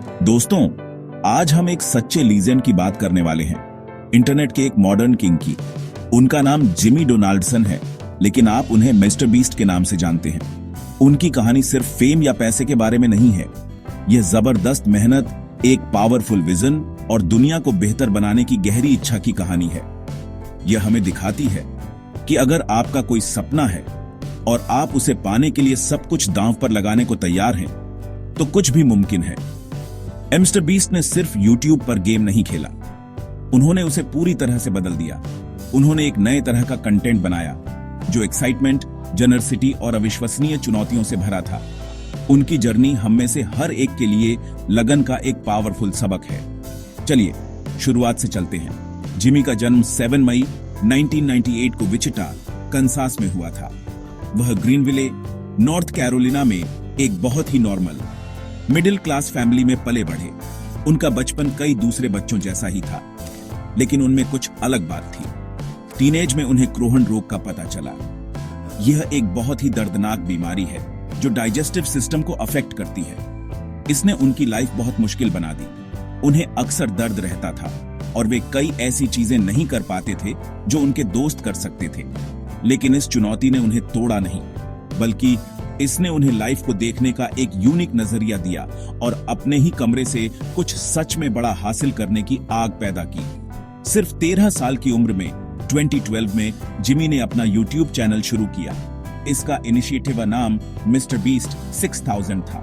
दोस्तों, आज हम एक सच्चे लीजेंड की बात करने वाले हैं, इंटरनेट के एक मॉडर्न किंग की। उनका नाम जिमी डोनाल्डसन है, लेकिन आप उन्हें मिस्टर बीस्ट के नाम से जानते हैं। उनकी कहानी सिर्फ फेम या पैसे के बारे में नहीं है। यह जबरदस्त मेहनत, एक पावरफुल विजन और दुनिया को बेहतर बनाने की गहरी इच्छा की कहानी है। यह हमें दिखाती है कि अगर आपका कोई सपना है और आप उसे पाने के लिए सब कुछ दांव पर लगाने को तैयार हैं, तो कुछ भी मुमकिन है। मिस्टर बीस्ट ने सिर्फ यूट्यूब पर गेम नहीं खेला, उन्होंने उसे पूरी तरह से बदल दिया। उन्होंने एक नए तरह का कंटेंट बनाया जो एक्साइटमेंट, जनरसिटी और अविश्वसनीय चुनौतियों से भरा था। उनकी जर्नी हम में से हर एक के लिए लगन का एक पावरफुल सबक है। चलिए शुरुआत से चलते हैं। जिमी का जन्म 7 मई 1998 को विचिटा, कंसास में हुआ था। वह ग्रीनविले, नॉर्थ कैरोलिना में एक बहुत ही नॉर्मल मिडिल क्लास फैमिली में पले बढ़े। उनका बचपन कई दूसरे बच्चों जैसा ही था, लेकिन उनमें कुछ अलग बात थी। टीनेज में उन्हें क्रोहन रोग का पता चला। यह एक बहुत ही दर्दनाक बीमारी है जो डाइजेस्टिव सिस्टम को अफेक्ट करती है। इसने उनकी लाइफ बहुत मुश्किल बना दी। उन्हें अक्सर दर्द रहता था और वे कई ऐसी चीजें नहीं कर पाते थे जो उनके दोस्त कर सकते थे। लेकिन इस चुनौती ने उन्हें तोड़ा नहीं, बल्कि इसने उन्हें लाइफ को देखने का एक यूनिक नजरिया दिया और अपने ही कमरे से कुछ सच में बड़ा हासिल करने की आग पैदा की। सिर्फ 13 साल की उम्र में 2012 में जिमी ने अपना यूट्यूब चैनल शुरू किया। इसका इनिशिएटिव नाम मिस्टर बीस्ट 6000 था।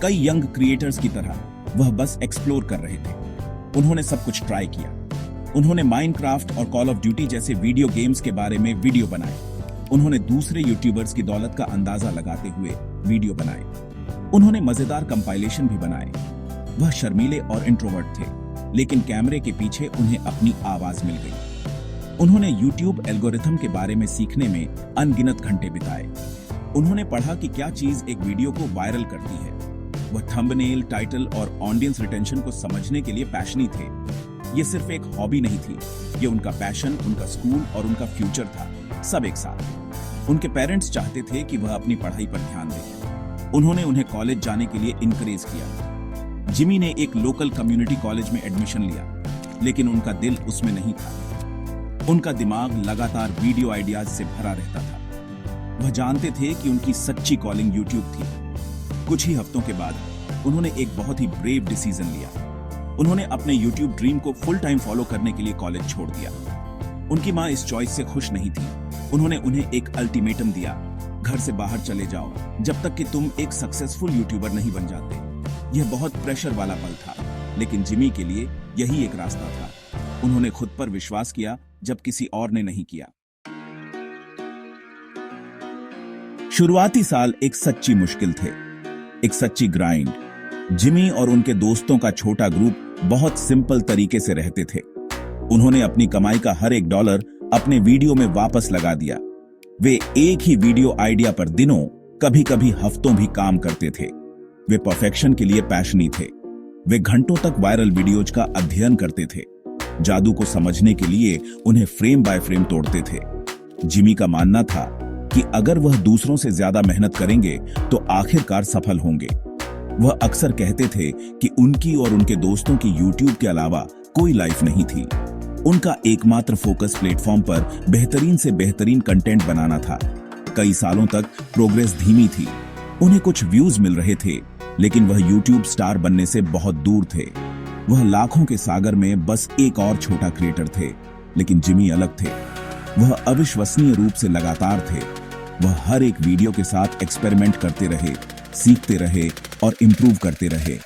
कई यंग क्रिएटर्स की तरह वह बस एक्सप्लोर कर रहे थे। उन्होंने सब कुछ ट्राई किया। उन्होंने माइनक्राफ्ट और कॉल ऑफ ड्यूटी जैसे वीडियो गेम्स के बारे में वीडियो बनाए। उन्होंने दूसरे यूट्यूबर्स की दौलत का अंदाजा लगाते हुए वीडियो बनाए। उन्होंने मजेदार कंपाइलेशन भी बनाए। वह शर्मीले और इंट्रोवर्ट थे, लेकिन कैमरे के पीछे उन्हें अपनी आवाज मिल गई। उन्होंने यूट्यूब एल्गोरिथम के बारे में सीखने में अनगिनत घंटे बिताए। उन्होंने पढ़ा कि क्या चीज एक वीडियो को वायरल करती है। वह थंबनेल, टाइटल और ऑडियंस रिटेंशन को समझने के लिए पैशनी थे। यह सिर्फ एक हॉबी नहीं थी, यह उनका पैशन, उनका स्कूल और उनका फ्यूचर था, सब एक साथ। उनके पेरेंट्स चाहते थे कि वह अपनी पढ़ाई पर ध्यान दें। उन्होंने उन्हें कॉलेज जाने के लिए इनकरेज किया। जिमी ने एक लोकल कम्युनिटी कॉलेज में एडमिशन लिया, लेकिन उनका दिल उसमें नहीं था। उनका दिमाग लगातार वीडियो आइडियाज से भरा रहता था। वह जानते थे कि उनकी सच्ची कॉलिंग यूट्यूब थी। कुछ ही हफ्तों के बाद उन्होंने एक बहुत ही ब्रेव डिसीजन लिया। उन्होंने अपने यूट्यूब ड्रीम को फुल टाइम फॉलो करने के लिए कॉलेज छोड़ दिया। उनकी मां इस चॉइस से खुश नहीं थी। उन्होंने उन्हें एक अल्टीमेटम दिया, घर से बाहर चले जाओ जब तक कि तुम एक सक्सेसफुल यूट्यूबर नहीं बन जाते। यह बहुत प्रेशर वाला पल था, लेकिन जिमी के लिए यही एक रास्ता था। उन्होंने खुद पर विश्वास किया जब किसी और ने नहीं किया। शुरुआती साल एक सच्ची मुश्किल थे, एक सच्ची ग्राइंड। जिमी और उनके दोस्तों का छोटा ग्रुप बहुत सिंपल तरीके से रहते थे। उन्होंने अपनी कमाई का हर एक डॉलर अपने वीडियो में वापस लगा दिया। वे एक ही वीडियो आइडिया पर दिनों, कभी कभी हफ्तों भी काम करते थे। वे परफेक्शन के लिए पैशनी थे। वे घंटों तक वायरल वीडियोज का अध्ययन करते थे। जादू को समझने के लिए उन्हें फ्रेम बाय फ्रेम तोड़ते थे। जिमी का मानना था कि अगर वह दूसरों से ज्यादा मेहनत करेंगे तो आखिरकार सफल होंगे। वह अक्सर कहते थे कि उनकी और उनके दोस्तों की यूट्यूब के अलावा कोई लाइफ नहीं थी। उनका एकमात्र फोकस प्लेटफॉर्म पर बेहतरीन से बेहतरीन कंटेंट बनाना था। कई सालों तक प्रोग्रेस धीमी थी। उन्हें कुछ व्यूज मिल रहे थे, लेकिन वह यूट्यूब स्टार बनने से बहुत दूर थे। वह लाखों के सागर में बस एक और छोटा क्रिएटर थे, लेकिन जिमी अलग थे। वह अविश्वसनीय रूप से लगातार थे। वह हर एक वीडियो के साथ एक्सपेरिमेंट करते रहे, सीखते रहे और इंप्रूव करते रहे।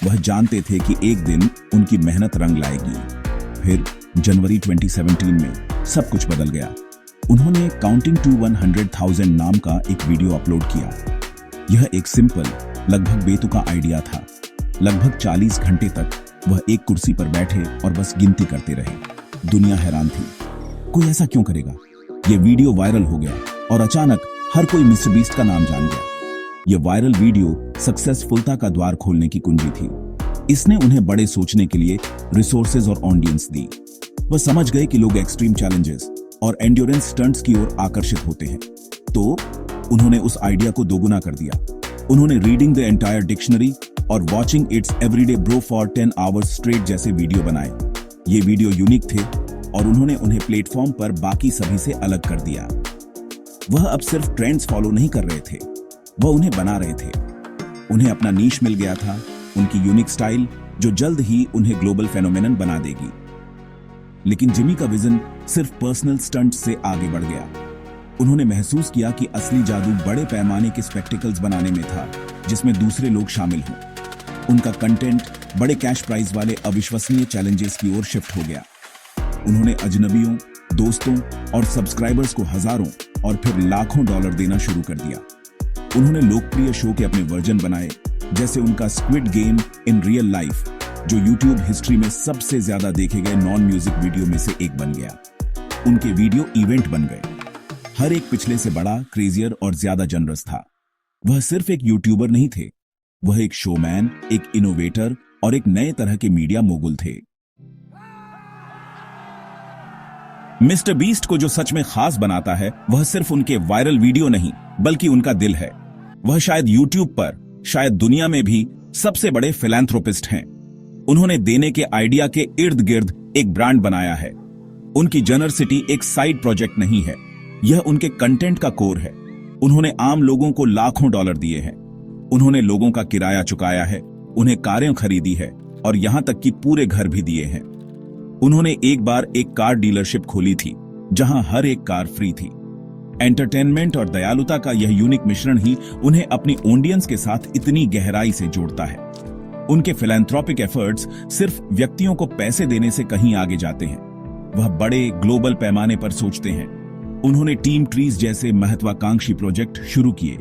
वह जानते थे कि एक दिन उनकी मेहनत रंग लाएगी। फिर जनवरी 2017 में सब कुछ बदल गया। उन्होंने काउंटिंग टू 100,000 नाम का एक वीडियो अपलोड किया। यह एक सिंपल, लगभग बेतुका आइडिया था। लगभग 40 घंटे तक वह एक कुर्सी पर बैठे और बस गिनती करते रहे। दुनिया हैरान थी, कोई ऐसा क्यों करेगा। यह वीडियो वायरल हो गया और अचानक हर कोई मिस्टर बीस्ट का नाम जान गया। यह वायरल वीडियो सक्सेसफुलता का द्वार खोलने की कुंजी थी। इसने उन्हें बड़े सोचने के लिए रिसोर्सेज और ऑडियंस दी। वह समझ गए कि लोग एक्सट्रीम चैलेंजेस और एंड्योरेंस स्टंट्स की ओर आकर्षित होते हैं, तो उन्होंने उस आइडिया को दोगुना कर दिया। उन्होंने रीडिंग द एंटायर डिक्शनरी, और watching it's everyday bro for 10 hours straight जैसे वीडियो बनाए। ये वीडियो यूनिक थे और उन्होंने उन्हें प्लेटफॉर्म पर बाकी सभी से अलग कर दिया। वह अब सिर्फ ट्रेंड्स फॉलो नहीं कर रहे थे, वह उन्हें बना रहे थे। उन्हें अपना नीश मिल गया था, उनकी यूनिक स्टाइल जो जल्द ही उन्हें ग्लोबल फेनोमेनन बना देगी। लेकिन जिमी का विजन सिर्फ पर्सनल स्टंट से आगे बढ़ गया। उन्होंने महसूस किया कि असली जादू बड़े पैमाने के स्पेक्टिकल्स बनाने में था, जिसमें दूसरे लोग शामिल हों। उनका कंटेंट बड़े कैश प्राइज वाले अविश्वसनीय चैलेंजेस की ओर शिफ्ट हो गया। उन्होंने अजनबियों, दोस्तों और सब्सक्राइबर्स को हजारों और फिर लाखों डॉलर देना शुरू कर दिया। उन्होंने लोकप्रिय शो के अपने वर्जन बनाए, जैसे उनका squid game in real life, जो यूट्यूब हिस्ट्री में सबसे ज्यादा देखे गए नॉन म्यूजिक वीडियो में से एक बन गया। उनके वीडियो इवेंट बन गए। हर एक पिछले से बड़ा, क्रेजियर और ज्यादा जनरस था। वह सिर्फ एक यूट्यूबर नहीं थे, वह एक शोमैन, एक इनोवेटर और एक नए तरह के मीडिया मोगुल थे। मिस्टर बीस्ट को जो सच में खास बनाता है, वह सिर्फ उनके वायरल वीडियो नहीं, बल्कि उनका दिल है। वह शायद यूट्यूब पर, शायद दुनिया में भी सबसे बड़े फिलैंथ्रोपिस्ट हैं। उन्होंने देने के आइडिया के इर्द गिर्द एक ब्रांड बनाया है। उनकी जनरसिटी एक साइड प्रोजेक्ट नहीं है, यह उनके कंटेंट का कोर है। उन्होंने आम लोगों को लाखों डॉलर दिए हैं। उन्होंने लोगों का किराया चुकाया है, उन्हें कारें खरीदी है और यहां तक कि पूरे घर भी दिए हैं। उन्होंने एक बार एक कार डीलरशिप खोली थी, जहां हर एक कार फ्री थी। एंटरटेनमेंट और दयालुता का यह यूनिक मिश्रण ही उन्हें अपनी ऑडियंस के साथ इतनी गहराई से जोड़ता है। उनके फिलैंथ्रोपिक एफर्ट्स सिर्फ व्यक्तियों को पैसे देने से कहीं आगे जाते हैं। वह बड़े ग्लोबल पैमाने पर सोचते हैं। उन्होंने टीम ट्रीज जैसे महत्वाकांक्षी प्रोजेक्ट शुरू किए,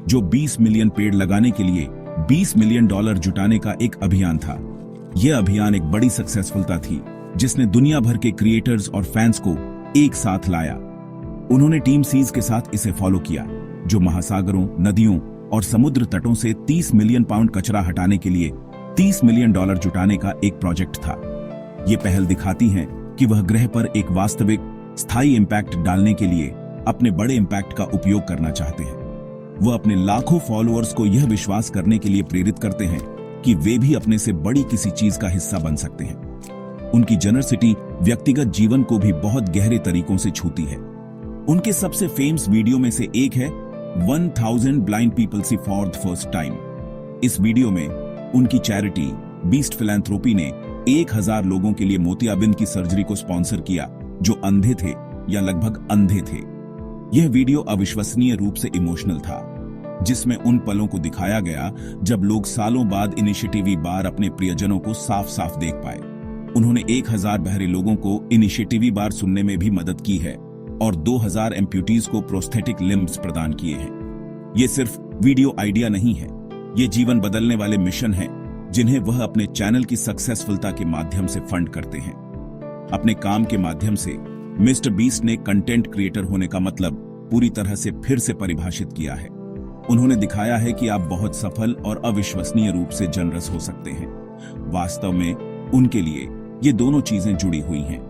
जो 20 मिलियन पेड़ लगाने के लिए $20 मिलियन जुटाने का एक अभियान था। यह अभियान एक बड़ी सक्सेसफुलता थी, जिसने दुनिया भर के क्रिएटर्स और फैंस को एक साथ लाया। उन्होंने टीम सीज के साथ इसे फॉलो किया, जो महासागरों, नदियों और समुद्र तटों से 30 मिलियन पाउंड कचरा हटाने के लिए $30 मिलियन जुटाने का एक प्रोजेक्ट था। ये पहल दिखाती है कि वह ग्रह पर एक वास्तविक, स्थायी इम्पैक्ट डालने के लिए अपने बड़े इम्पैक्ट का उपयोग करना चाहते हैं। वह अपने लाखों फॉलोअर्स को यह विश्वास करने के लिए प्रेरित करते हैं कि वे भी अपने से बड़ी किसी चीज का हिस्सा बन सकते हैं। उनकी जनरसिटी व्यक्तिगत जीवन को भी बहुत गहरे तरीकों से छूती है। उनके सबसे फेमस वीडियो में से एक है 1000 blind people see for the first time. इस वीडियो में उनकी चैरिटी बीस्ट फिलैंथ्रोपी ने 1000 लोगों के लिए मोतियाबिंद की सर्जरी को स्पॉन्सर किया, जो अंधे थे या लगभग अंधे थे। यह वीडियो अविश्वसनीय रूप से इमोशनल था, जिसमें उन पलों को दिखाया गया जब लोग सालों बाद इनिशिएटिव बार अपने प्रियजनों को साफ साफ देख पाए। उन्होंने 1000 बहरे लोगों को इनिशिएटिव बार सुनने में भी मदद की है और 2000 एम्प्यूटीज को प्रोस्थेटिक लिम्ब्स प्रदान किए हैं। ये सिर्फ वीडियो आइडिया नहीं है, ये जीवन बदलने वाले मिशन हैं, जिन्हें वह अपने चैनल की सक्सेसफुलता के माध्यम से फंड करते हैं। अपने काम के माध्यम से मिस्टर बीस्ट ने कंटेंट क्रिएटर होने का मतलब पूरी तरह से फिर से परिभाषित किया है। उन्होंने दिखाया है कि आप बहुत सफल और अविश्वसनीय रूप से जनरस हो सकते हैं। वास्तव में उनके लिए ये दोनों चीजें जुड़ी हुई हैं।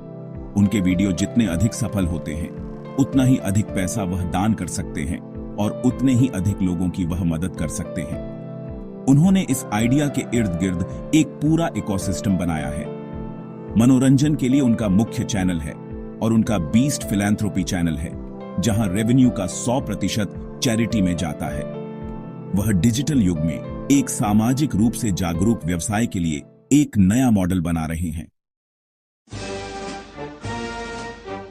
उनके वीडियो जितने अधिक सफल होते हैं, उतना ही अधिक पैसा वह दान कर सकते हैं और उतने ही अधिक लोगों की वह मदद कर सकते हैं। उन्होंने इस आइडिया के इर्द गिर्द एक पूरा इकोसिस्टम बनाया है। मनोरंजन के लिए उनका मुख्य चैनल है और उनका बीस्ट फिलैंथ्रोपी चैनल है, जहां रेवेन्यू का 100% चैरिटी में जाता है। वह डिजिटल युग में एक सामाजिक रूप से जागरूक व्यवसाय के लिए एक नया मॉडल बना रहे हैं।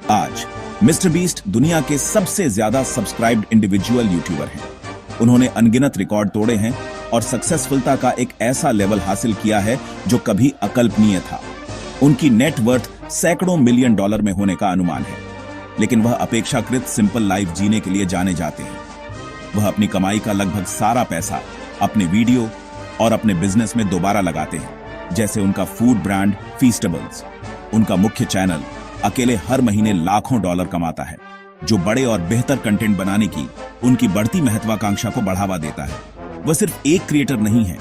आज मिस्टर बीस्ट दुनिया के सबसे ज्यादा सब्सक्राइब्ड इंडिविजुअल यूट्यूबर हैं। उन्होंने अनगिनत रिकॉर्ड तोड़े हैं और सक्सेसफुलता का एक ऐसा लेवल हासिल किया है जो कभी अकल्पनीय था। उनकी नेट वर्थ सैकड़ों मिलियन डॉलर में होने का अनुमान है, लेकिन वह अपेक्षाकृत सिंपल लाइफ जीने के लिए जाने जाते हैं। वह अपनी कमाई का लगभग सारा पैसा अपने वीडियो और अपने बिजनेस में दोबारा लगाते हैं, जैसे उनका फूड ब्रांड फीस्टेबल्स। उनका मुख्य चैनल अकेले हर महीने लाखों डॉलर कमाता है, जो बड़े और बेहतर कंटेंट बनाने की उनकी बढ़ती महत्वाकांक्षा को बढ़ावा देता है। वह सिर्फ एक क्रिएटर नहीं है,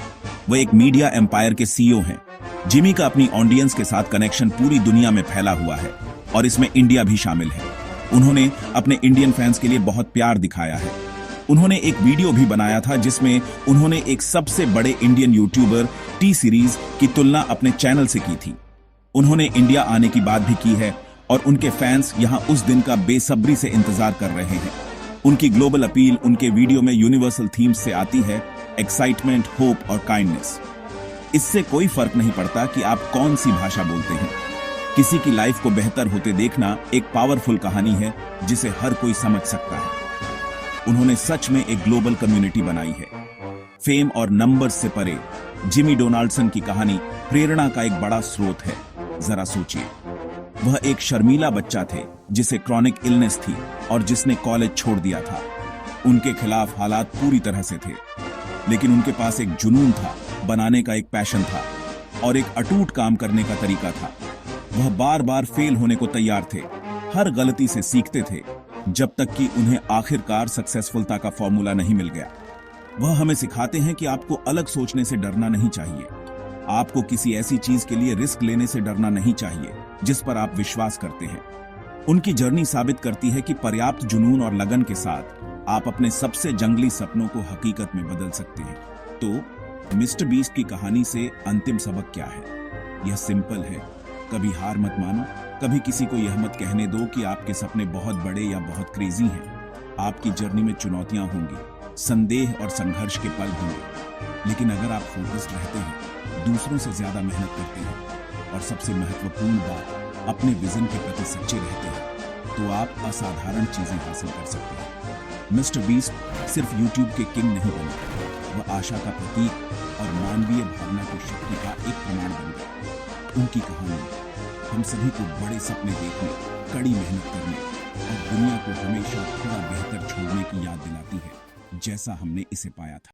वह एक मीडिया एम्पायर के सीईओ हैं। जिमी का अपनी ऑडियंस के साथ कनेक्शन पूरी दुनिया में फैला हुआ है और इसमें इंडिया भी शामिल है। उन्होंने अपने इंडियन फैंस के लिए बहुत प्यार दिखाया है। उन्होंने एक वीडियो भी बनाया था जिसमें उन्होंने एक सबसे बड़े इंडियन यूट्यूबर टी सीरीज की तुलना अपने चैनल से की थी। उन्होंने इंडिया आने की बात भी की है और उनके फैंस यहां उस दिन का बेसब्री से इंतजार कर रहे हैं। उनकी ग्लोबल अपील उनके वीडियो में यूनिवर्सल थीम्स से आती है, एक्साइटमेंट, होप और काइंडनेस। इससे कोई फर्क नहीं पड़ता कि आप कौन सी भाषा बोलते हैं। किसी की लाइफ को बेहतर होते देखना एक पावरफुल कहानी है जिसे हर कोई समझ सकता है। उन्होंने सच में एक ग्लोबल कम्युनिटी बनाई है। फेम और नंबर्स से परे जिमी डोनाल्डसन की कहानी प्रेरणा का एक बड़ा स्रोत है। जरा सोचिए, वह एक शर्मीला बच्चा थे जिसे क्रॉनिक इलनेस थी और जिसने कॉलेज छोड़ दिया था। उनके खिलाफ हालात पूरी तरह से थे, लेकिन उनके पास एक जुनून था, बनाने का एक पैशन था और एक अटूट काम करने का तरीका था। वह बार बार फेल होने को तैयार थे, हर गलती से सीखते थे, जब तक कि उन्हें आखिरकार सक्सेसफुलता का फॉर्मूला नहीं मिल गया। वह हमें सिखाते हैं कि आपको अलग सोचने से डरना नहीं चाहिए। आपको किसी ऐसी चीज के लिए रिस्क लेने से डरना नहीं चाहिए जिस पर आप विश्वास करते हैं। उनकी जर्नी साबित करती है कि पर्याप्त जुनून और लगन के साथ आप अपने सबसे जंगली सपनों को हकीकत में बदल सकते हैं। तो मिस्टर बीस्ट की कहानी से अंतिम सबक क्या है? यह सिंपल है, कभी हार मत मानो, कभी किसी को यह मत कहने दो कि आपके सपने बहुत बड़े या बहुत क्रेजी हैं। आपकी जर्नी में चुनौतियां होंगी, संदेह और संघर्ष के पल होंगे, लेकिन अगर आप फोकस्ड रहते हैं, दूसरों से ज्यादा मेहनत करते हैं और सबसे महत्वपूर्ण बात अपने विजन के प्रति सच्चे रहते हैं, तो आप असाधारण चीजें हासिल कर सकते हैं। मिस्टर बीस्ट सिर्फ यूट्यूब के किंग नहीं बने, वह आशा का प्रतीक और मानवीय भावना की शक्ति का एक प्रमाण बन गए। उनकी कहानी हम सभी को बड़े सपने देखने, कड़ी मेहनत करने और दुनिया को हमेशा थोड़ा बेहतर छोड़ने की याद दिलाती है, जैसा हमने इसे पाया था।